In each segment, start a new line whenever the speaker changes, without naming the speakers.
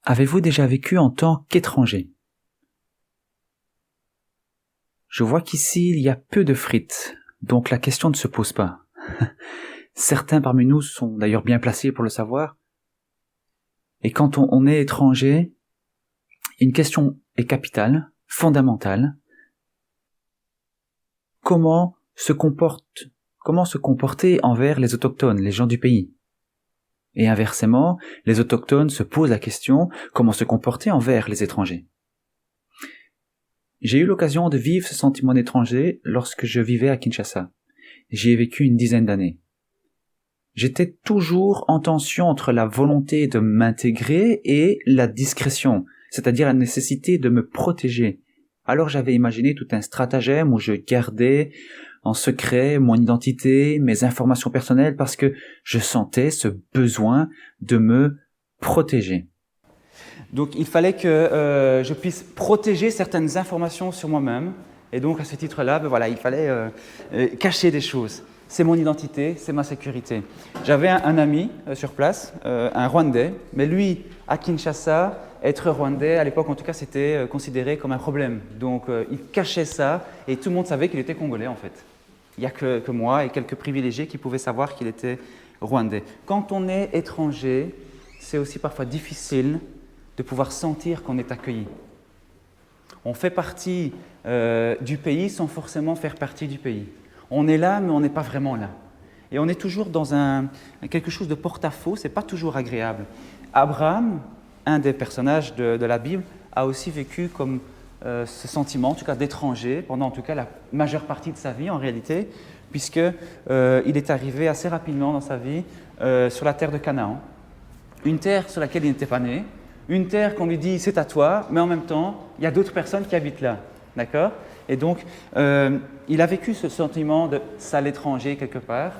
Avez-vous déjà vécu en tant qu'étranger? Je vois qu'ici, il y a peu de frites, donc la question ne se pose pas. Certains parmi nous sont d'ailleurs bien placés pour le savoir. Et quand on est étranger, une question est capitale, fondamentale. Comment se comporter envers les autochtones, les gens du pays? Et inversement, les autochtones se posent la question comment se comporter envers les étrangers. J'ai eu l'occasion de vivre ce sentiment d'étranger lorsque je vivais à Kinshasa. J'y ai vécu une dizaine d'années. J'étais toujours en tension entre la volonté de m'intégrer et la discrétion, c'est-à-dire la nécessité de me protéger. Alors j'avais imaginé tout un stratagème où je gardais en secret mon identité, mes informations personnelles, parce que je sentais ce besoin de me protéger.
Donc il fallait que je puisse protéger certaines informations sur moi-même. Et donc à ce titre-là, il fallait cacher des choses. C'est mon identité, c'est ma sécurité. J'avais un ami sur place, un Rwandais, mais lui, à Kinshasa, être Rwandais, à l'époque en tout cas, c'était considéré comme un problème. Donc il cachait ça et tout le monde savait qu'il était congolais en fait. Il n'y a que moi et quelques privilégiés qui pouvaient savoir qu'il était Rwandais. Quand on est étranger, c'est aussi parfois difficile de pouvoir sentir qu'on est accueilli. On fait partie du pays sans forcément faire partie du pays. On est là, mais on n'est pas vraiment là. Et on est toujours dans quelque chose de porte-à-faux, ce n'est pas toujours agréable. Abraham, un des personnages de la Bible, a aussi vécu comme ce sentiment, en tout cas d'étranger, pendant en tout cas la majeure partie de sa vie en réalité, puisqu'il est arrivé assez rapidement dans sa vie sur la terre de Canaan, une terre sur laquelle il n'était pas né, une terre qu'on lui dit c'est à toi, mais en même temps, il y a d'autres personnes qui habitent là, d'accord? Et donc, il a vécu ce sentiment de sale étranger quelque part,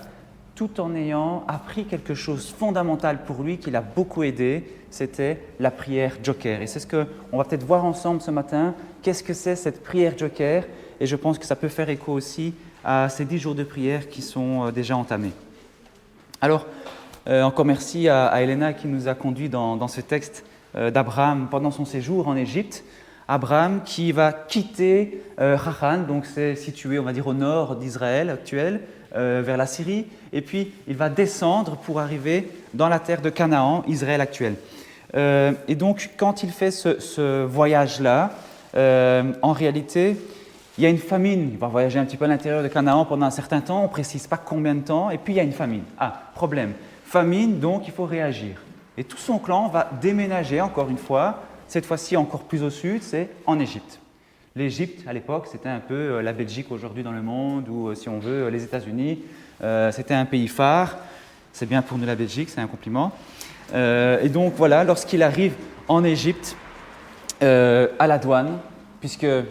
tout en ayant appris quelque chose de fondamental pour lui qui l'a beaucoup aidé, c'était la prière joker. Et c'est ce qu'on va peut-être voir ensemble ce matin. Qu'est-ce que c'est cette prière joker? Et je pense que ça peut faire écho aussi à ces 10 jours de prière qui sont déjà entamés. Alors, encore merci à Elena qui nous a conduits dans ce texte d'Abraham pendant son séjour en Égypte. Abraham qui va quitter Haran, donc c'est situé, on va dire, au nord d'Israël actuel, vers la Syrie, et puis il va descendre pour arriver dans la terre de Canaan, Israël actuel. Et donc, quand il fait ce voyage-là, en réalité, il y a une famine. Il va voyager un petit peu à l'intérieur de Canaan pendant un certain temps, on ne précise pas combien de temps, et puis il y a une famine. Ah, problème. Famine, donc il faut réagir. Et tout son clan va déménager, encore une fois, cette fois-ci encore plus au sud, c'est en Égypte. L'Égypte, à l'époque, c'était un peu la Belgique aujourd'hui dans le monde, ou si on veut, les États-Unis. C'était un pays phare. C'est bien pour nous la Belgique, c'est un compliment. Et donc voilà, lorsqu'il arrive en Égypte, à la douane, puisqu'il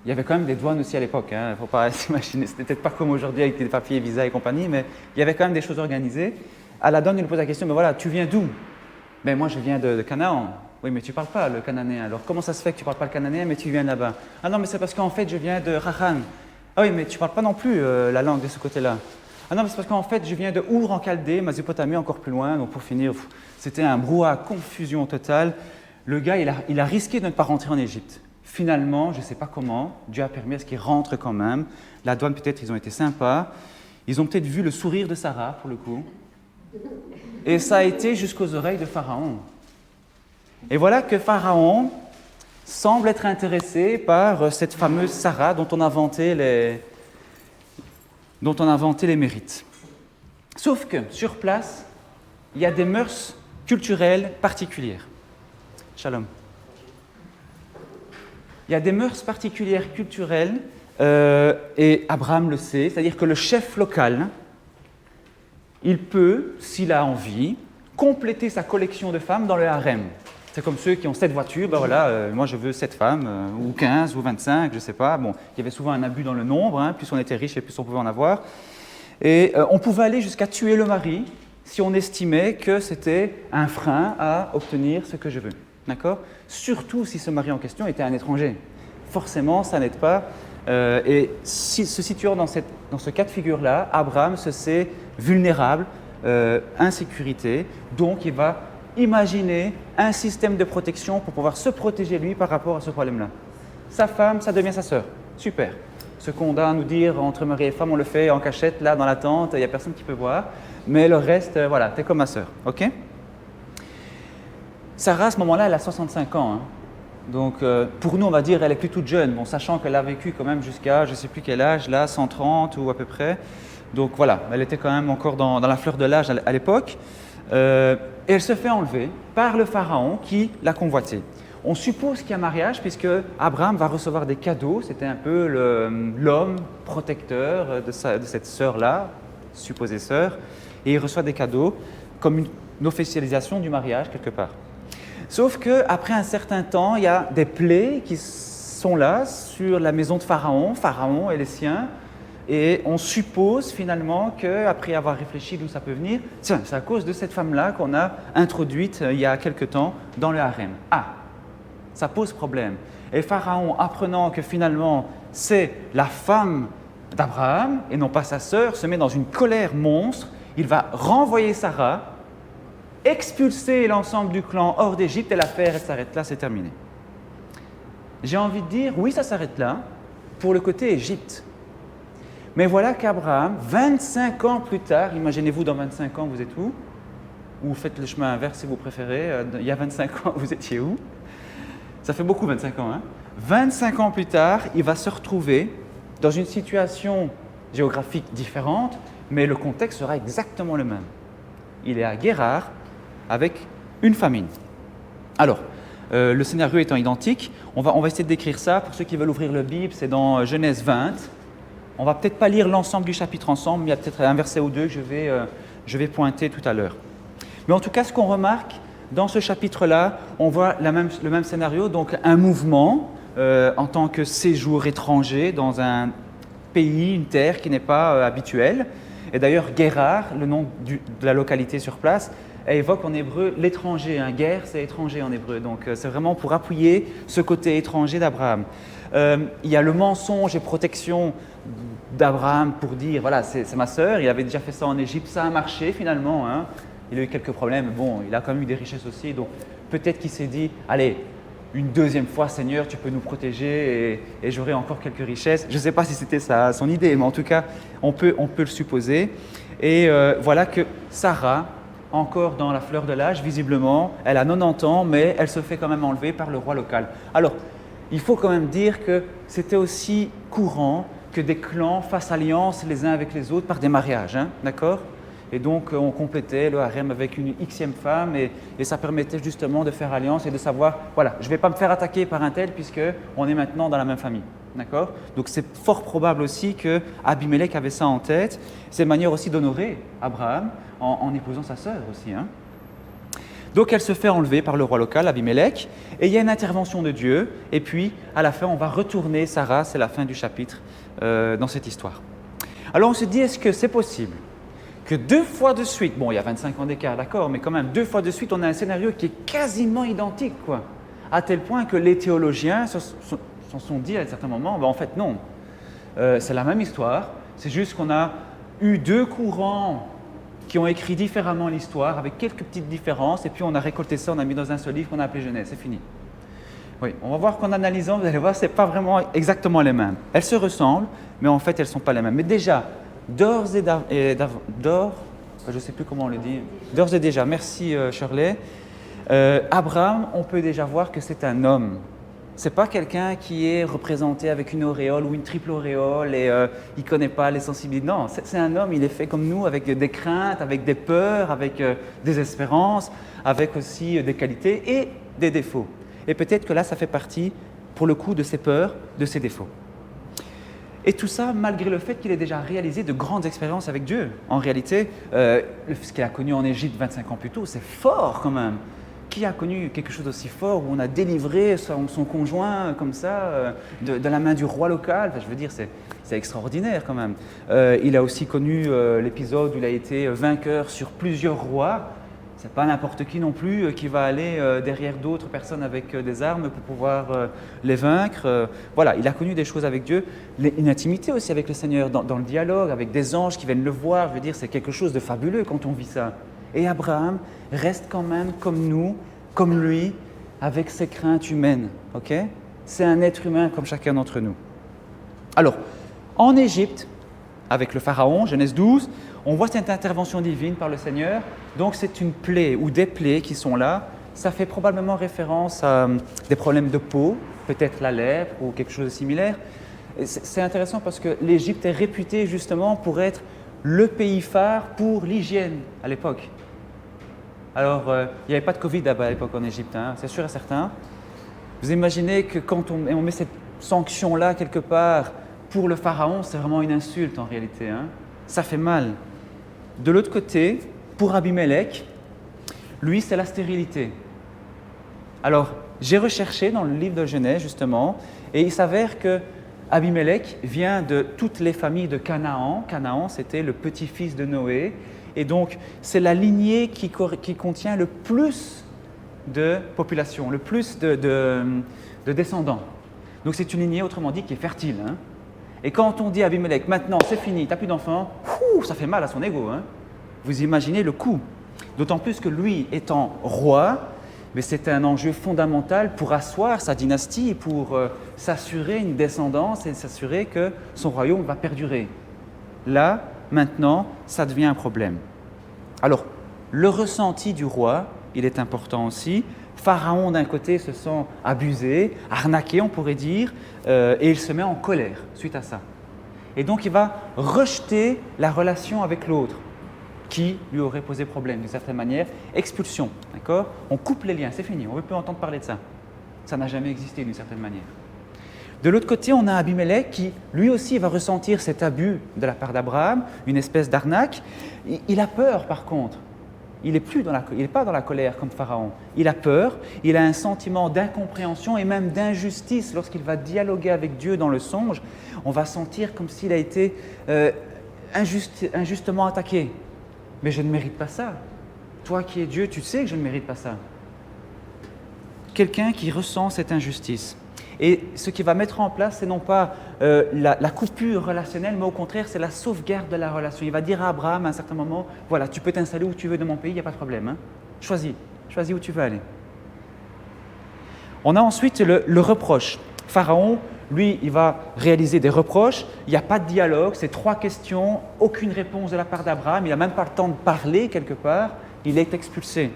y avait quand même des douanes aussi à l'époque, il ne faut pas s'imaginer, c'était peut-être pas comme aujourd'hui avec des papiers, visa et compagnie, mais il y avait quand même des choses organisées. À la douane, il lui pose la question, mais voilà, tu viens d'où? Ben moi je viens de Canaan. Oui, mais tu ne parles pas le cananéen. Alors, comment ça se fait que tu ne parles pas le cananéen, mais tu viens de là-bas? Ah non, mais c'est parce qu'en fait, je viens de Haran. Ah oui, mais tu ne parles pas non plus la langue de ce côté-là. Ah non, mais c'est parce qu'en fait, je viens de Our en Chaldée, Mésopotamie encore plus loin. Donc, pour finir, c'était un brouhaha, confusion totale. Le gars, il a risqué de ne pas rentrer en Égypte. Finalement, je ne sais pas comment, Dieu a permis à ce qu'il rentre quand même. La douane, peut-être, ils ont été sympas. Ils ont peut-être vu le sourire de Sarah, pour le coup. Et ça a été jusqu'aux oreilles de Pharaon. Et voilà que Pharaon semble être intéressé par cette fameuse Sarah dont on a vanté les mérites. Sauf que, sur place, il y a des mœurs culturelles particulières. Shalom. Il y a des mœurs particulières culturelles, et Abraham le sait, c'est-à-dire que le chef local, il peut, s'il a envie, compléter sa collection de femmes dans le harem. C'est comme ceux qui ont 7 voitures, moi je veux 7 femmes, ou 15, ou 25, je ne sais pas. Bon, il y avait souvent un abus dans le nombre, plus on était riche et plus on pouvait en avoir. Et on pouvait aller jusqu'à tuer le mari si on estimait que c'était un frein à obtenir ce que je veux. D'accord? Surtout si ce mari en question était un étranger. Forcément, ça n'aide pas. Et se situant dans ce cas de figure-là, Abraham se sait vulnérable, insécurité, donc il va imaginer un système de protection pour pouvoir se protéger lui par rapport à ce problème-là. Sa femme, ça devient sa sœur. Super. Ce qu'on a à nous dire entre mari et femme, on le fait en cachette, là, dans la tente, il n'y a personne qui peut voir. Mais le reste, voilà, t'es comme ma sœur. OK? Sarah, à ce moment-là, elle a 65 ans. Hein. Donc, pour nous, on va dire, elle est plus toute jeune, bon, sachant qu'elle a vécu quand même jusqu'à, je ne sais plus quel âge, là, 130 ou à peu près. Donc voilà, elle était quand même encore dans la fleur de l'âge à l'époque. Et elle se fait enlever par le pharaon qui l'a convoitée. On suppose qu'il y a mariage puisque Abraham va recevoir des cadeaux. C'était un peu l'homme protecteur de cette sœur-là, supposée sœur. Et il reçoit des cadeaux comme une officialisation du mariage quelque part. Sauf qu'après un certain temps, il y a des plaies qui sont là sur la maison de Pharaon et les siens. Et on suppose finalement qu'après avoir réfléchi d'où ça peut venir, tiens, c'est à cause de cette femme-là qu'on a introduite il y a quelque temps dans le harem. Ah, ça pose problème. Et Pharaon, apprenant que finalement c'est la femme d'Abraham et non pas sa sœur, se met dans une colère monstre. Il va renvoyer Sarah, expulser l'ensemble du clan hors d'Égypte et l'affaire, elle s'arrête là, c'est terminé. J'ai envie de dire, oui, ça s'arrête là, pour le côté Égypte. Mais voilà qu'Abraham, 25 ans plus tard, imaginez-vous dans 25 ans, vous êtes où? Ou faites le chemin inverse si vous préférez, il y a 25 ans, vous étiez où? Ça fait beaucoup 25 ans, hein? 25 ans plus tard, il va se retrouver dans une situation géographique différente, mais le contexte sera exactement le même. Il est à Guérar avec une famine. Alors, le scénario étant identique, on va essayer de décrire ça. Pour ceux qui veulent ouvrir le Bible, c'est dans Genèse 20. On ne va peut-être pas lire l'ensemble du chapitre ensemble, mais il y a peut-être un verset ou deux que je vais pointer tout à l'heure. Mais en tout cas, ce qu'on remarque dans ce chapitre-là, on voit le même scénario, donc un mouvement en tant que séjour étranger dans un pays, une terre qui n'est pas habituelle. Et d'ailleurs, Guérar, le nom de la localité sur place, évoque en hébreu l'étranger. Guerre, c'est étranger en hébreu. Donc, c'est vraiment pour appuyer ce côté étranger d'Abraham. Il y a le mensonge et protection d'Abraham pour dire, voilà, c'est ma sœur, il avait déjà fait ça en Égypte, ça a marché finalement. Hein. Il a eu quelques problèmes, bon, il a quand même eu des richesses aussi. Donc, peut-être qu'il s'est dit, allez, une deuxième fois, Seigneur, tu peux nous protéger et j'aurai encore quelques richesses. Je ne sais pas si c'était son idée, mais en tout cas, on peut le supposer. Et voilà que Sarah, encore dans la fleur de l'âge, visiblement, elle a 90 ans, mais elle se fait quand même enlever par le roi local. Alors, il faut quand même dire que c'était aussi courant que des clans fassent alliance les uns avec les autres par des mariages, hein, d'accord ? Et donc, on complétait le harem avec une xème femme et ça permettait justement de faire alliance et de savoir, voilà, je ne vais pas me faire attaquer par un tel puisqu'on est maintenant dans la même famille. D'accord ? Donc, c'est fort probable aussi que Abimelech avait ça en tête. C'est une manière aussi d'honorer Abraham en épousant sa sœur aussi. Hein. Donc, elle se fait enlever par le roi local, Abimelech, et il y a une intervention de Dieu. Et puis, à la fin, on va retourner Sarah, c'est la fin du chapitre, dans cette histoire. Alors, on se dit, est-ce que c'est possible que 2 fois de suite, bon, il y a 25 ans d'écart, d'accord, mais quand même, 2 fois de suite, on a un scénario qui est quasiment identique, quoi. À tel point que les théologiens s'en sont dit à un certain moment, en fait, non, c'est la même histoire, c'est juste qu'on a eu 2 courants qui ont écrit différemment l'histoire, avec quelques petites différences, et puis on a récolté ça, on a mis dans un seul livre qu'on a appelé Genèse, c'est fini. Oui, on va voir qu'en analysant, vous allez voir, ce n'est pas vraiment exactement les mêmes. Elles se ressemblent, mais en fait, elles ne sont pas les mêmes. Mais déjà, d'ores et je ne sais plus comment on le dit, d'ores et déjà, merci Shirley, Abraham, on peut déjà voir que c'est un homme. Ce n'est pas quelqu'un qui est représenté avec une auréole ou une triple auréole et il ne connaît pas les sensibilités. Non, c'est un homme, il est fait comme nous, avec des craintes, avec des peurs, avec des espérances, avec aussi des qualités et des défauts. Et peut-être que là, ça fait partie, pour le coup, de ses peurs, de ses défauts. Et tout ça, malgré le fait qu'il ait déjà réalisé de grandes expériences avec Dieu. En réalité, ce qu'il a connu en Égypte 25 ans plus tôt, c'est fort quand même. Qui a connu quelque chose d'aussi fort où on a délivré son conjoint comme ça de la main du roi local? Enfin, je veux dire, c'est extraordinaire quand même. Il a aussi connu l'épisode où il a été vainqueur sur plusieurs rois. C'est pas n'importe qui non plus qui va aller derrière d'autres personnes avec des armes pour pouvoir les vaincre. Voilà, il a connu des choses avec Dieu, une intimité aussi avec le Seigneur, dans le dialogue, avec des anges qui viennent le voir. Je veux dire, c'est quelque chose de fabuleux quand on vit ça. Et Abraham reste quand même comme nous, comme lui, avec ses craintes humaines. Okay? C'est un être humain comme chacun d'entre nous. Alors, en Égypte, avec le Pharaon, Genèse 12, on voit cette intervention divine par le Seigneur. Donc c'est une plaie ou des plaies qui sont là. Ça fait probablement référence à des problèmes de peau, peut-être la lèpre ou quelque chose de similaire. C'est intéressant parce que l'Égypte est réputée justement pour être le pays phare pour l'hygiène à l'époque. Alors, il n'y avait pas de Covid à l'époque en Égypte, hein, c'est sûr et certain. Vous imaginez que quand on met cette sanction-là quelque part pour le Pharaon, c'est vraiment une insulte en réalité. Hein. Ça fait mal. De l'autre côté, pour Abimelech, lui, c'est la stérilité. Alors, j'ai recherché dans le livre de Genèse, justement, et il s'avère que Abimelech vient de toutes les familles de Canaan. Canaan, c'était le petit-fils de Noé. Et donc, c'est la lignée qui contient le plus de population, le plus de descendants. Donc, c'est une lignée, autrement dit, qui est fertile. Hein. Et quand on dit à Abimelech, maintenant, c'est fini, tu n'as plus d'enfants, ça fait mal à son ego. Hein. Vous imaginez le coût. D'autant plus que lui, étant roi, mais c'était un enjeu fondamental pour asseoir sa dynastie, pour s'assurer une descendance et s'assurer que son royaume va perdurer. Là, maintenant, ça devient un problème. Alors, le ressenti du roi, il est important aussi. Pharaon, d'un côté, se sent abusé, arnaqué, on pourrait dire, et il se met en colère suite à ça. Et donc, il va rejeter la relation avec l'autre, qui lui aurait posé problème d'une certaine manière. Expulsion, d'accord? On coupe les liens, c'est fini, on ne veut plus entendre parler de ça. Ça n'a jamais existé d'une certaine manière. De l'autre côté, on a Abimelech qui, lui aussi, va ressentir cet abus de la part d'Abraham, une espèce d'arnaque. Il a peur, par contre. Il n'est pas dans la colère comme Pharaon. Il a peur, il a un sentiment d'incompréhension et même d'injustice lorsqu'il va dialoguer avec Dieu dans le songe. On va sentir comme s'il a été injustement attaqué. Mais je ne mérite pas ça. Toi qui es Dieu, tu sais que je ne mérite pas ça. Quelqu'un qui ressent cette injustice. Et ce qu'il va mettre en place, c'est non pas la coupure relationnelle, mais au contraire, c'est la sauvegarde de la relation. Il va dire à Abraham à un certain moment, voilà, tu peux t'installer où tu veux de mon pays, il n'y a pas de problème. Hein. Choisis où tu veux aller. On a ensuite le reproche. Pharaon, lui, il va réaliser des reproches. Il n'y a pas de dialogue, c'est 3 questions, aucune réponse de la part d'Abraham. Il n'a même pas le temps de parler quelque part. Il est expulsé.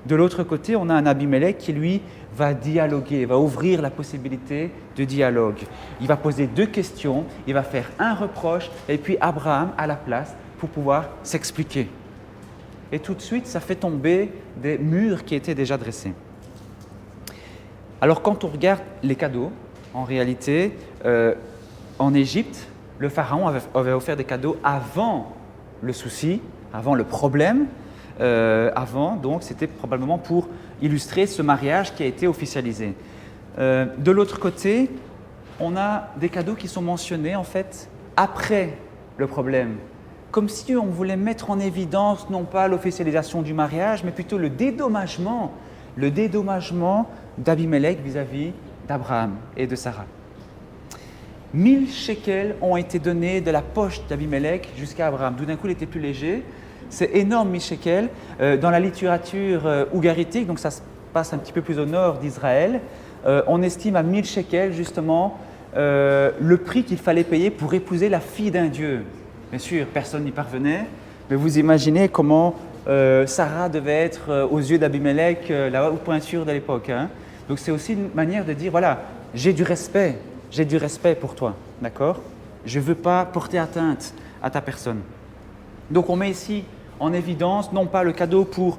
De l'autre côté, on a un Abimelech qui, lui, va dialoguer, va ouvrir la possibilité de dialogue. Il va poser 2 questions, il va faire un reproche, et puis Abraham à la place pour pouvoir s'expliquer. Et tout de suite, ça fait tomber des murs qui étaient déjà dressés. Alors, quand on regarde les cadeaux, en réalité, en Égypte, le pharaon avait offert des cadeaux avant le souci, avant le problème. Donc c'était probablement pour illustrer ce mariage qui a été officialisé. De l'autre côté, on a des cadeaux qui sont mentionnés en fait après le problème, comme si on voulait mettre en évidence non pas l'officialisation du mariage, mais plutôt le dédommagement d'Abimelech vis-à-vis d'Abraham et de Sarah. 1000 shekels ont été donnés de la poche d'Abimelech jusqu'à Abraham. Tout d'un coup, il était plus léger. C'est énorme, 1000 shekels. Dans la littérature ougaritique, donc ça se passe un petit peu plus au nord d'Israël, on estime à 1000 shekels justement le prix qu'il fallait payer pour épouser la fille d'un dieu. Bien sûr, personne n'y parvenait, mais vous imaginez comment Sarah devait être aux yeux d'Abimelech la haute pointure de l'époque. Hein. Donc c'est aussi une manière de dire, voilà, j'ai du respect pour toi, d'accord? Je ne veux pas porter atteinte à ta personne. Donc on met ici en évidence, non pas le cadeau pour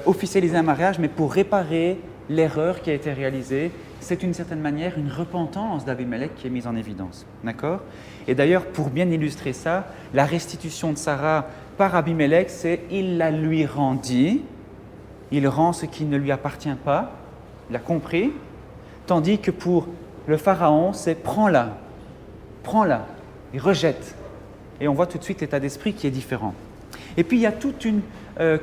officialiser un mariage, mais pour réparer l'erreur qui a été réalisée. C'est d'une certaine manière une repentance d'Abimelech qui est mise en évidence. D'accord ? Et d'ailleurs, pour bien illustrer ça, la restitution de Sarah par Abimelech, c'est « il la lui rendit », il rend ce qui ne lui appartient pas, il a compris, tandis que pour le pharaon, c'est « prends-la », il rejette. Et on voit tout de suite l'état d'esprit qui est différent. Et puis il y a toute une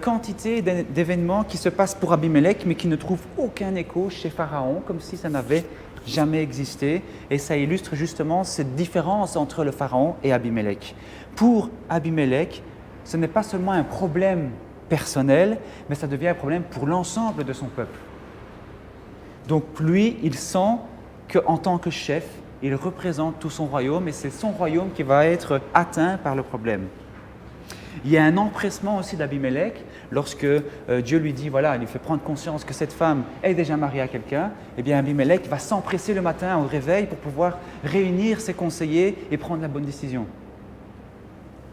quantité d'événements qui se passent pour Abimelech, mais qui ne trouvent aucun écho chez Pharaon, comme si ça n'avait jamais existé. Et ça illustre justement cette différence entre le Pharaon et Abimelech. Pour Abimelech, ce n'est pas seulement un problème personnel, mais ça devient un problème pour l'ensemble de son peuple. Donc lui, il sent qu'en tant que chef, il représente tout son royaume et c'est son royaume qui va être atteint par le problème. Il y a un empressement aussi d'Abimélec lorsque Dieu lui dit, voilà, il lui fait prendre conscience que cette femme est déjà mariée à quelqu'un. Eh bien, Abimélec va s'empresser le matin au réveil pour pouvoir réunir ses conseillers et prendre la bonne décision.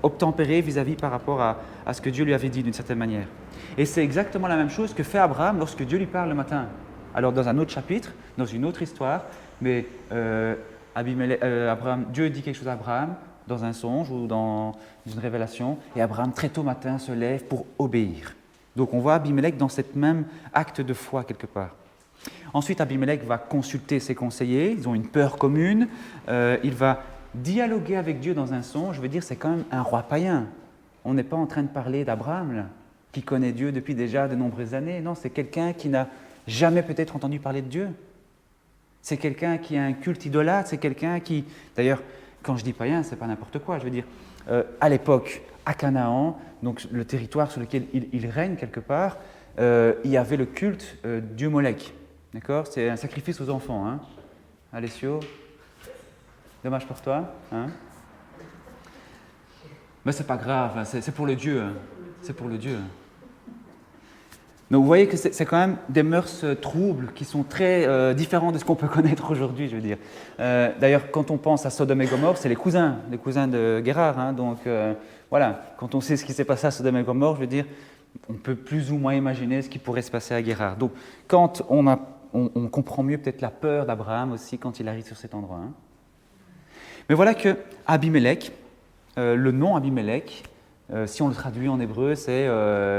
Obtempérer vis-à-vis par rapport à ce que Dieu lui avait dit d'une certaine manière. Et c'est exactement la même chose que fait Abraham lorsque Dieu lui parle le matin. Alors, dans un autre chapitre, dans une autre histoire, mais Dieu dit quelque chose à Abraham dans un songe ou dans une révélation, et Abraham, très tôt matin, se lève pour obéir. Donc on voit Abimélec dans cet même acte de foi quelque part. Ensuite, Abimélec va consulter ses conseillers, ils ont une peur commune, il va dialoguer avec Dieu dans un songe. Je veux dire, c'est quand même un roi païen. On n'est pas en train de parler d'Abraham, là, qui connaît Dieu depuis déjà de nombreuses années. Non, c'est quelqu'un qui n'a jamais peut-être entendu parler de Dieu. C'est quelqu'un qui a un culte idolâtre, c'est quelqu'un qui... D'ailleurs, quand je dis païen, ce n'est pas n'importe quoi. Je veux dire, à l'époque, à Canaan, donc le territoire sur lequel il règne quelque part, il y avait le culte Dieu Molech. D'accord ? C'est un sacrifice aux enfants. Hein ? Alessio, dommage pour toi. Hein ? Mais c'est pas grave, hein, c'est pour le Dieu. Hein. C'est pour le Dieu. Donc vous voyez que c'est quand même des mœurs troubles qui sont très différents de ce qu'on peut connaître aujourd'hui, je veux dire. D'ailleurs, quand on pense à Sodome et Gomorrhe, c'est les cousins de Guérard. Hein, donc voilà, quand on sait ce qui s'est passé à Sodome et Gomorrhe, je veux dire, on peut plus ou moins imaginer ce qui pourrait se passer à Guérard. Donc quand on comprend mieux peut-être la peur d'Abraham aussi quand il arrive sur cet endroit. Hein. Mais voilà que Abimélec, le nom Abimélec, si on le traduit en hébreu, c'est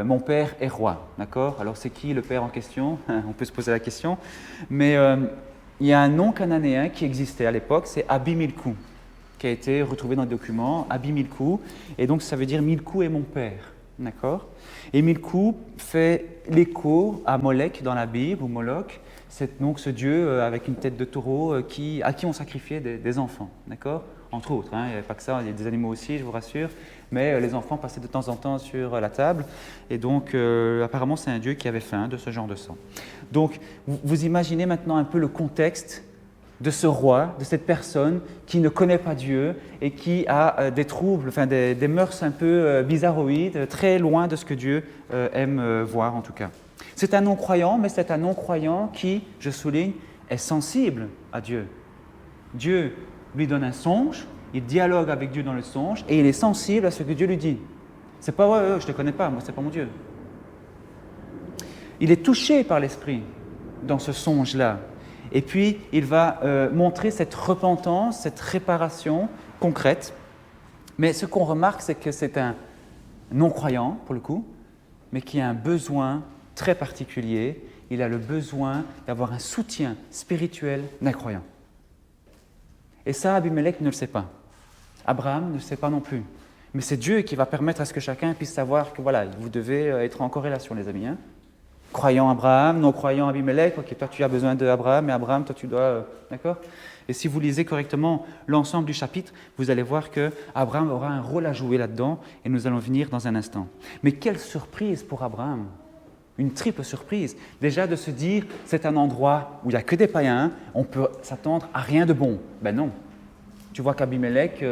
« mon père est roi ». D'accord ? Alors c'est qui le père en question ? On peut se poser la question. Mais il y a un nom cananéen qui existait à l'époque, c'est Abimilkou, qui a été retrouvé dans les documents, Abimilkou. Et donc ça veut dire « Milkou est mon père ». D'accord ? Et Milkou fait l'écho à Molech dans la Bible, ou Moloch, c'est donc ce dieu avec une tête de taureau à qui on sacrifiait des enfants. D'accord ? Entre autres, hein, il n'y avait pas que ça, il y a des animaux aussi, je vous rassure, mais les enfants passaient de temps en temps sur la table, et donc apparemment c'est un dieu qui avait faim de ce genre de sang. Donc vous imaginez maintenant un peu le contexte de ce roi, de cette personne qui ne connaît pas Dieu et qui a des troubles, enfin des mœurs un peu bizarroïdes, très loin de ce que Dieu aime voir en tout cas. C'est un non-croyant, mais c'est un non-croyant qui, je souligne, est sensible à Dieu. Dieu lui donne un songe, il dialogue avec Dieu dans le songe et il est sensible à ce que Dieu lui dit. C'est pas ouais, je ne te connais pas, moi c'est pas mon Dieu. Il est touché par l'esprit dans ce songe-là. Et puis il va montrer cette repentance, cette réparation concrète. Mais ce qu'on remarque, c'est que c'est un non-croyant pour le coup, mais qui a un besoin très particulier. Il a le besoin d'avoir un soutien spirituel d'un croyant. Et ça, Abimélec ne le sait pas. Abraham ne le sait pas non plus. Mais c'est Dieu qui va permettre à ce que chacun puisse savoir que voilà, vous devez être en corrélation, les amis. Hein. Croyant Abraham, non-croyant Abimélec, ok, toi tu as besoin d'Abraham, mais Abraham, toi tu dois... d'accord ? Et si vous lisez correctement l'ensemble du chapitre, vous allez voir que Abraham aura un rôle à jouer là-dedans, et nous allons venir dans un instant. Mais quelle surprise pour Abraham ! Une triple surprise. Déjà de se dire, c'est un endroit où il n'y a que des païens, on peut s'attendre à rien de bon. Ben non. Tu vois qu'Abimélec,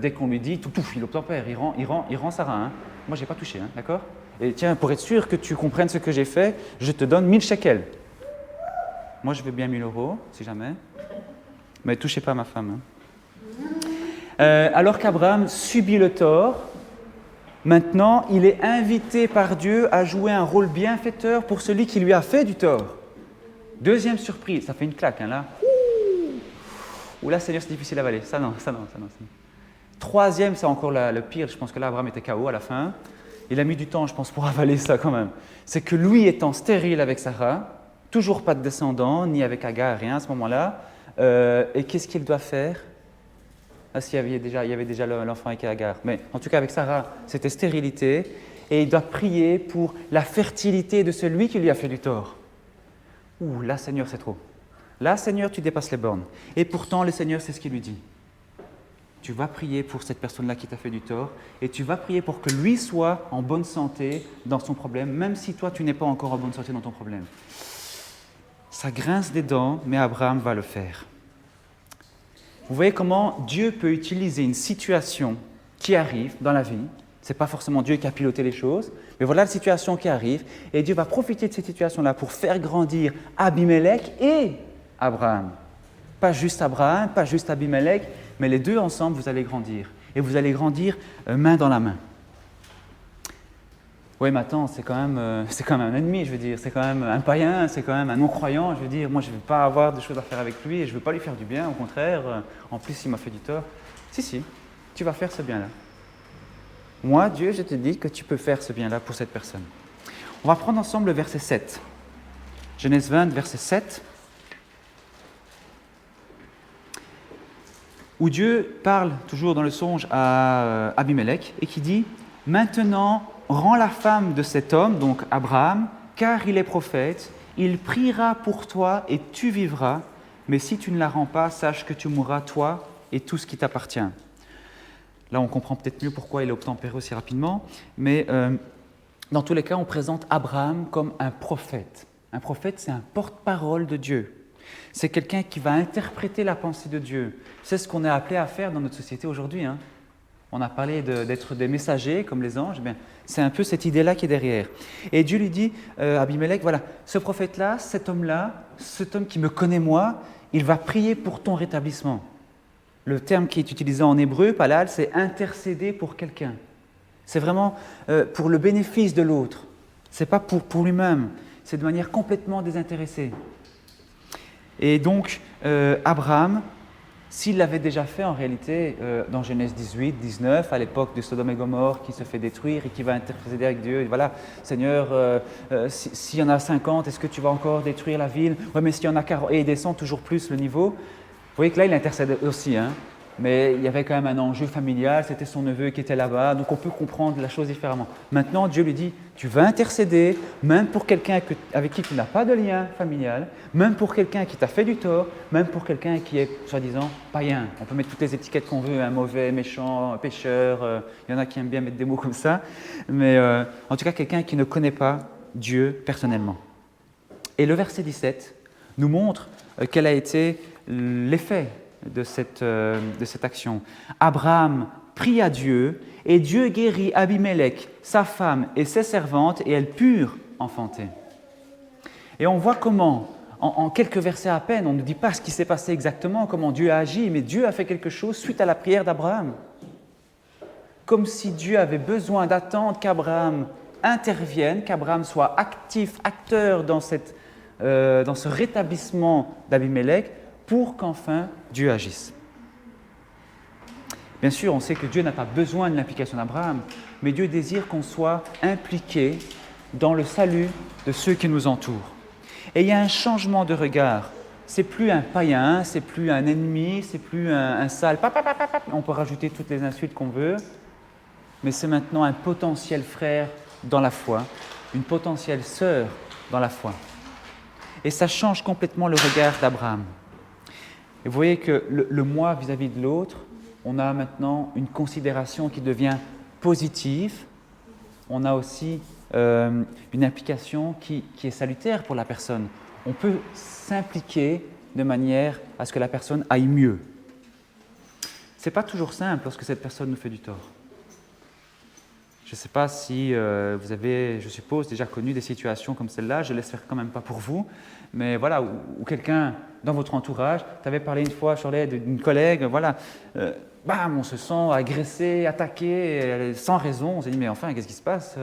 dès qu'on lui dit, tout, il obtempère, il rend Sarah. Hein. Moi, je n'ai pas touché, hein, d'accord ? Et tiens, pour être sûr que tu comprennes ce que j'ai fait, je te donne 1000 shekels. Moi, je veux bien 1000 €, si jamais. Mais ne touchez pas ma femme. Hein. Alors qu'Abraham subit le tort, maintenant, il est invité par Dieu à jouer un rôle bienfaiteur pour celui qui lui a fait du tort. Deuxième surprise, ça fait une claque, hein, là. Ouh là, Seigneur, c'est difficile à avaler. Ça non. Troisième, c'est encore le pire. Je pense que là, Abraham était KO à la fin. Il a mis du temps, je pense, pour avaler ça quand même. C'est que lui étant stérile avec Sarah, toujours pas de descendant, ni avec Agar, rien à ce moment-là. Et qu'est-ce qu'il doit faire ? Ah si, il y avait déjà l'enfant avec Agar. Mais en tout cas, avec Sarah, c'était stérilité. Et il doit prier pour la fertilité de celui qui lui a fait du tort. Ouh, là, Seigneur, c'est trop. Là, Seigneur, tu dépasses les bornes. Et pourtant, le Seigneur, c'est ce qu'il lui dit. tu vas prier pour cette personne-là qui t'a fait du tort et tu vas prier pour que lui soit en bonne santé dans son problème, même si toi, tu n'es pas encore en bonne santé dans ton problème. Ça grince des dents, mais Abraham va le faire. Vous voyez comment Dieu peut utiliser une situation qui arrive dans la vie. Ce n'est pas forcément Dieu qui a piloté les choses, mais voilà la situation qui arrive et Dieu va profiter de cette situation-là pour faire grandir Abimelech et Abraham. Pas juste Abraham, pas juste Abimelech, mais les deux ensemble, vous allez grandir. Et vous allez grandir main dans la main. Oui, mais attends, c'est quand même un ennemi, je veux dire. C'est quand même un païen, c'est quand même un non-croyant. Je veux dire, moi, je ne veux pas avoir de choses à faire avec lui et je ne veux pas lui faire du bien. Au contraire, en plus, il m'a fait du tort. Si, tu vas faire ce bien-là. Moi, Dieu, je te dis que tu peux faire ce bien-là pour cette personne. On va prendre ensemble le verset 7. Genèse 20, verset 7. Où Dieu parle toujours dans le songe à Abimelech et qui dit « Maintenant, rends la femme de cet homme, donc Abraham, car il est prophète, il priera pour toi et tu vivras, mais si tu ne la rends pas, sache que tu mourras, toi et tout ce qui t'appartient. » Là, on comprend peut-être mieux pourquoi il est obtempéré aussi rapidement, mais dans tous les cas, on présente Abraham comme un prophète. Un prophète, c'est un porte-parole de Dieu. C'est quelqu'un qui va interpréter la pensée de Dieu. C'est ce qu'on est appelé à faire dans notre société aujourd'hui. On a parlé d'être des messagers comme les anges. Bien, c'est un peu cette idée-là qui est derrière. Et Dieu lui dit, Abimelech, voilà, ce prophète-là, cet homme qui me connaît moi, il va prier pour ton rétablissement. Le terme qui est utilisé en hébreu, palal, c'est intercéder pour quelqu'un. C'est vraiment pour le bénéfice de l'autre. Ce n'est pas pour lui-même. C'est de manière complètement désintéressée. Et donc, Abraham, s'il l'avait déjà fait en réalité dans Genèse 18, 19, à l'époque de Sodome et Gomorrhe qui se fait détruire et qui va intercéder avec Dieu. Et voilà, Seigneur, s'il y en a 50, est-ce que tu vas encore détruire la ville? Oui, mais s'il y en a 40, et il descend toujours plus le niveau. Vous voyez que là, il intercède aussi, mais il y avait quand même un enjeu familial, c'était son neveu qui était là-bas, donc on peut comprendre la chose différemment. Maintenant, Dieu lui dit, tu vas intercéder, même pour quelqu'un avec qui tu n'as pas de lien familial, même pour quelqu'un qui t'a fait du tort, même pour quelqu'un qui est, soi-disant, païen. On peut mettre toutes les étiquettes qu'on veut, un mauvais, méchant, pécheur, il y en a qui aiment bien mettre des mots comme ça, mais en tout cas, quelqu'un qui ne connaît pas Dieu personnellement. Et le verset 17 nous montre quel a été l'effet de cette action. Abraham prie à Dieu et Dieu guérit Abimelech, sa femme et ses servantes et elles purent enfanter. Et on voit comment, en quelques versets à peine, on ne dit pas ce qui s'est passé exactement, comment Dieu a agi, mais Dieu a fait quelque chose suite à la prière d'Abraham. Comme si Dieu avait besoin d'attendre qu'Abraham intervienne, qu'Abraham soit actif, acteur dans ce rétablissement d'Abimelech, pour qu'enfin Dieu agisse. Bien sûr, on sait que Dieu n'a pas besoin de l'implication d'Abraham, mais Dieu désire qu'on soit impliqué dans le salut de ceux qui nous entourent. Et il y a un changement de regard. C'est plus un païen, c'est plus un ennemi, c'est plus un sale. On peut rajouter toutes les insultes qu'on veut, mais c'est maintenant un potentiel frère dans la foi, une potentielle sœur dans la foi. Et ça change complètement le regard d'Abraham. Et vous voyez que le moi vis-à-vis de l'autre, on a maintenant une considération qui devient positive. On a aussi une implication qui est salutaire pour la personne. On peut s'impliquer de manière à ce que la personne aille mieux. Ce n'est pas toujours simple lorsque cette personne nous fait du tort. Je ne sais pas si vous avez, je suppose, déjà connu des situations comme celle-là. Je ne laisse faire quand même pas pour vous. Mais voilà, où quelqu'un dans votre entourage, tu avais parlé une fois, Charlotte, d'une collègue, voilà, bam, on se sent agressé, attaqué, sans raison. On s'est dit, mais enfin, qu'est-ce qui se passe?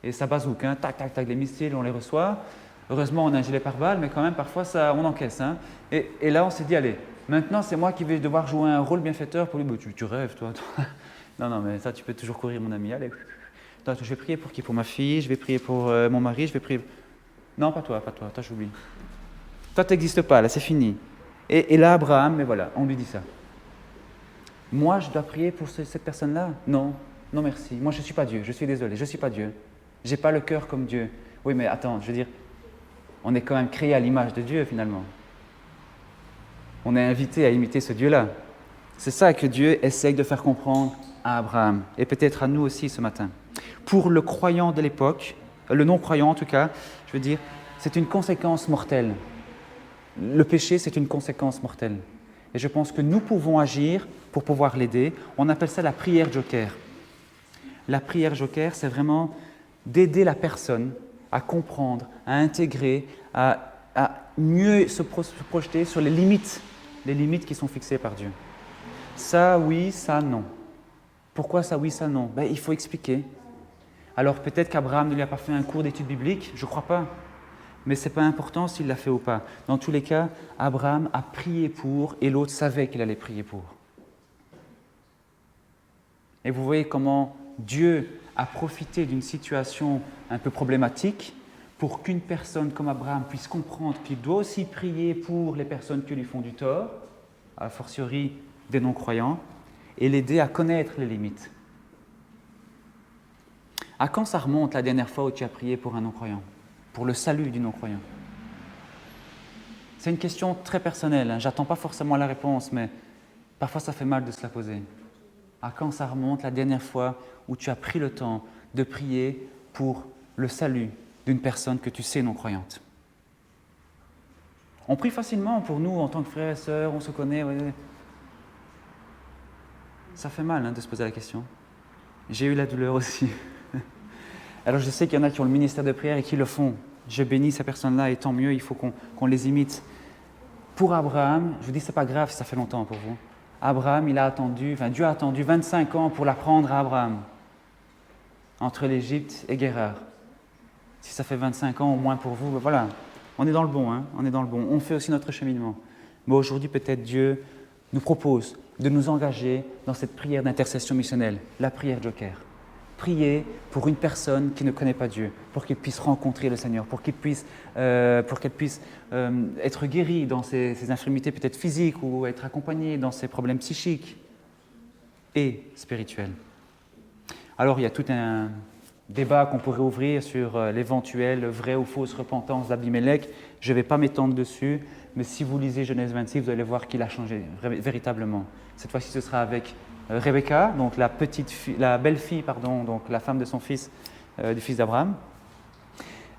Et ça bazooke, tac, tac, tac, les missiles, on les reçoit. Heureusement, on a un gilet pare-balles, mais quand même, parfois, on encaisse. Et là, on s'est dit, allez, maintenant, c'est moi qui vais devoir jouer un rôle bienfaiteur pour lui. Bah, tu rêves, toi. Non, mais ça, tu peux toujours courir, mon ami. Allez, attends, je vais prier pour qui? Pour ma fille, je vais prier pour mon mari, je vais prier... Non, pas toi, j'oublie. Toi, tu n'existes pas, là, c'est fini. Et là, Abraham, mais voilà, on lui dit ça. Moi, je dois prier pour cette personne-là? Non, merci. Moi, je ne suis pas Dieu, je suis désolé, je ne suis pas Dieu. Je n'ai pas le cœur comme Dieu. Oui, mais attends, je veux dire, on est quand même créé à l'image de Dieu, finalement. On est invité à imiter ce Dieu-là. C'est ça que Dieu essaye de faire comprendre à Abraham, et peut-être à nous aussi ce matin. Pour le croyant de l'époque, le non-croyant en tout cas, je veux dire, c'est une conséquence mortelle. Le péché, c'est une conséquence mortelle. Et je pense que nous pouvons agir pour pouvoir l'aider. On appelle ça la prière joker. La prière joker, c'est vraiment d'aider la personne à comprendre, à intégrer, à mieux se projeter sur les limites qui sont fixées par Dieu. Ça oui, ça non. Pourquoi ça oui, ça non? Il faut expliquer. Alors peut-être qu'Abraham ne lui a pas fait un cours d'études bibliques, je ne crois pas. Mais ce n'est pas important s'il l'a fait ou pas. Dans tous les cas, Abraham a prié pour et l'autre savait qu'il allait prier pour. Et vous voyez comment Dieu a profité d'une situation un peu problématique pour qu'une personne comme Abraham puisse comprendre qu'il doit aussi prier pour les personnes qui lui font du tort, a fortiori des non-croyants, et l'aider à connaître les limites. À quand ça remonte la dernière fois où tu as prié pour un non-croyant, pour le salut du non-croyant? C'est une question très personnelle, je n'attends pas forcément la réponse, mais parfois ça fait mal de se la poser. À quand ça remonte la dernière fois où tu as pris le temps de prier pour le salut d'une personne que tu sais non-croyante? On prie facilement pour nous en tant que frères et sœurs, on se connaît. Ouais. Ça fait mal de se poser la question. J'ai eu la douleur aussi. Alors je sais qu'il y en a qui ont le ministère de prière et qui le font. Je bénis ces personnes-là et tant mieux, il faut qu'on les imite. Pour Abraham, je vous dis, ce n'est pas grave si ça fait longtemps pour vous. Abraham, Dieu a attendu 25 ans pour l'apprendre à Abraham, entre l'Égypte et Guérar. Si ça fait 25 ans au moins pour vous, voilà, on est dans le bon, on est dans le bon. On fait aussi notre cheminement. Mais aujourd'hui, peut-être Dieu nous propose de nous engager dans cette prière d'intercession missionnelle, la prière joker. Prier pour une personne qui ne connaît pas Dieu, pour qu'elle puisse rencontrer le Seigneur, pour qu'elle puisse être guérie dans ses infirmités peut-être physiques ou être accompagnée dans ses problèmes psychiques et spirituels. Alors il y a tout un débat qu'on pourrait ouvrir sur l'éventuelle vraie ou fausse repentance d'Abimélec. Je ne vais pas m'étendre dessus, mais si vous lisez Genèse 26, vous allez voir qu'il a changé véritablement. Cette fois-ci, ce sera avec Rebecca, donc la belle-fille, donc la femme de son fils, du fils d'Abraham.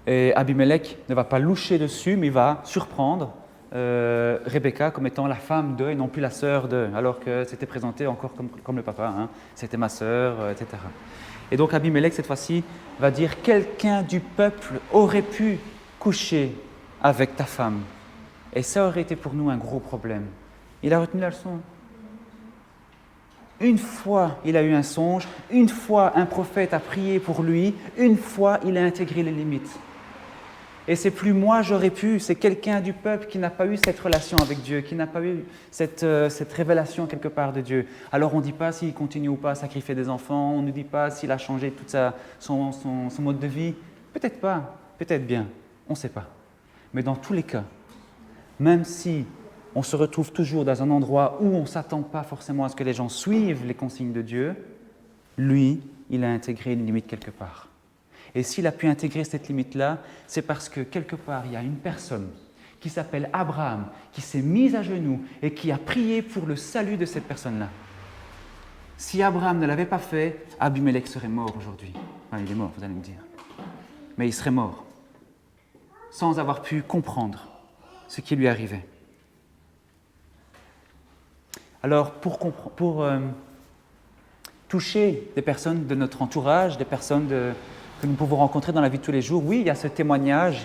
Et Abimélec ne va pas loucher dessus, mais il va surprendre Rebecca comme étant la femme d'eux et non plus la sœur d'eux, alors que c'était présenté encore comme le papa, c'était ma sœur, etc. Et donc Abimélec, cette fois-ci, va dire « Quelqu'un du peuple aurait pu coucher avec ta femme. » Et ça aurait été pour nous un gros problème. Il a retenu la leçon. Une fois, il a eu un songe, une fois, un prophète a prié pour lui, une fois, il a intégré les limites. Et c'est plus moi j'aurais pu, c'est quelqu'un du peuple qui n'a pas eu cette relation avec Dieu, qui n'a pas eu cette révélation quelque part de Dieu. Alors on ne dit pas s'il continue ou pas à sacrifier des enfants, on ne dit pas s'il a changé tout son mode de vie. Peut-être pas, peut-être bien, on ne sait pas. Mais dans tous les cas, même si on se retrouve toujours dans un endroit où on ne s'attend pas forcément à ce que les gens suivent les consignes de Dieu, lui, il a intégré une limite quelque part. Et s'il a pu intégrer cette limite-là, c'est parce que quelque part, il y a une personne qui s'appelle Abraham, qui s'est mise à genoux et qui a prié pour le salut de cette personne-là. Si Abraham ne l'avait pas fait, Abimélec serait mort aujourd'hui. Enfin, il est mort, vous allez me dire. Mais il serait mort, sans avoir pu comprendre ce qui lui arrivait. Alors, pour toucher des personnes de notre entourage, des personnes que nous pouvons rencontrer dans la vie de tous les jours, oui, il y a ce témoignage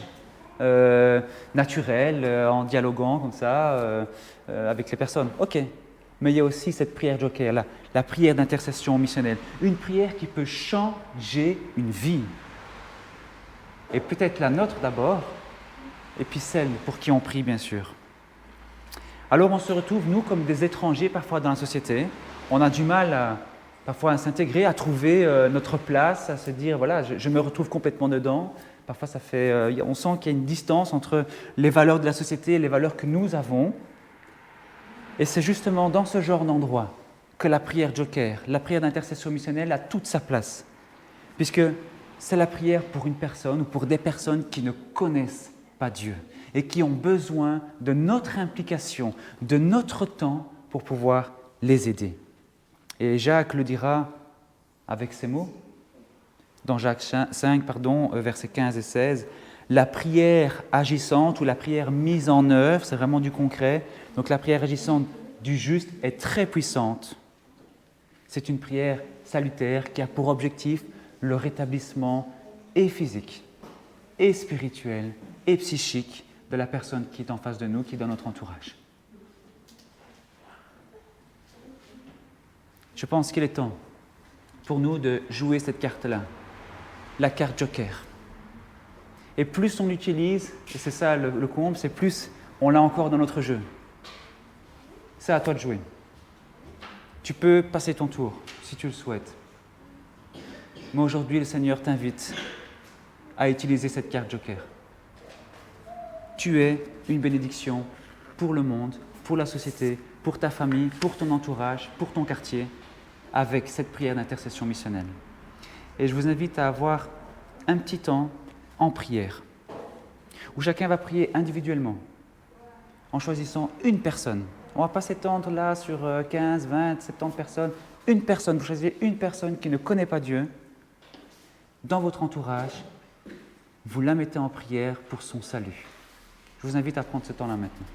naturel, en dialoguant comme ça, avec les personnes. Ok, mais il y a aussi cette prière joker, la prière d'intercession missionnelle. Une prière qui peut changer une vie. Et peut-être la nôtre d'abord, et puis celle pour qui on prie, bien sûr. Alors on se retrouve, nous, comme des étrangers parfois dans la société. On a du mal parfois à s'intégrer, à trouver notre place, à se dire, voilà, je me retrouve complètement dedans. Parfois, on sent qu'il y a une distance entre les valeurs de la société et les valeurs que nous avons. Et c'est justement dans ce genre d'endroit que la prière joker, la prière d'intercession missionnelle a toute sa place. Puisque c'est la prière pour une personne ou pour des personnes qui ne connaissent pas Dieu et qui ont besoin de notre implication, de notre temps pour pouvoir les aider. Et Jacques le dira avec ces mots, dans Jacques 5, versets 15 et 16, la prière agissante ou la prière mise en œuvre, c'est vraiment du concret, donc la prière agissante du juste est très puissante. C'est une prière salutaire qui a pour objectif le rétablissement et physique, et spirituel, et psychique de la personne qui est en face de nous, qui est dans notre entourage. Je pense qu'il est temps pour nous de jouer cette carte-là, la carte Joker. Et plus on l'utilise, et c'est ça le comble, c'est plus on l'a encore dans notre jeu. C'est à toi de jouer. Tu peux passer ton tour, si tu le souhaites. Mais aujourd'hui, le Seigneur t'invite à utiliser cette carte Joker. Tu es une bénédiction pour le monde, pour la société, pour ta famille, pour ton entourage, pour ton quartier, avec cette prière d'intercession missionnelle. Et je vous invite à avoir un petit temps en prière, où chacun va prier individuellement, en choisissant une personne. On ne va pas s'étendre là sur 15, 20, 70 personnes. Une personne, vous choisissez une personne qui ne connaît pas Dieu, dans votre entourage, vous la mettez en prière pour son salut. Je vous invite à prendre ce temps-là maintenant.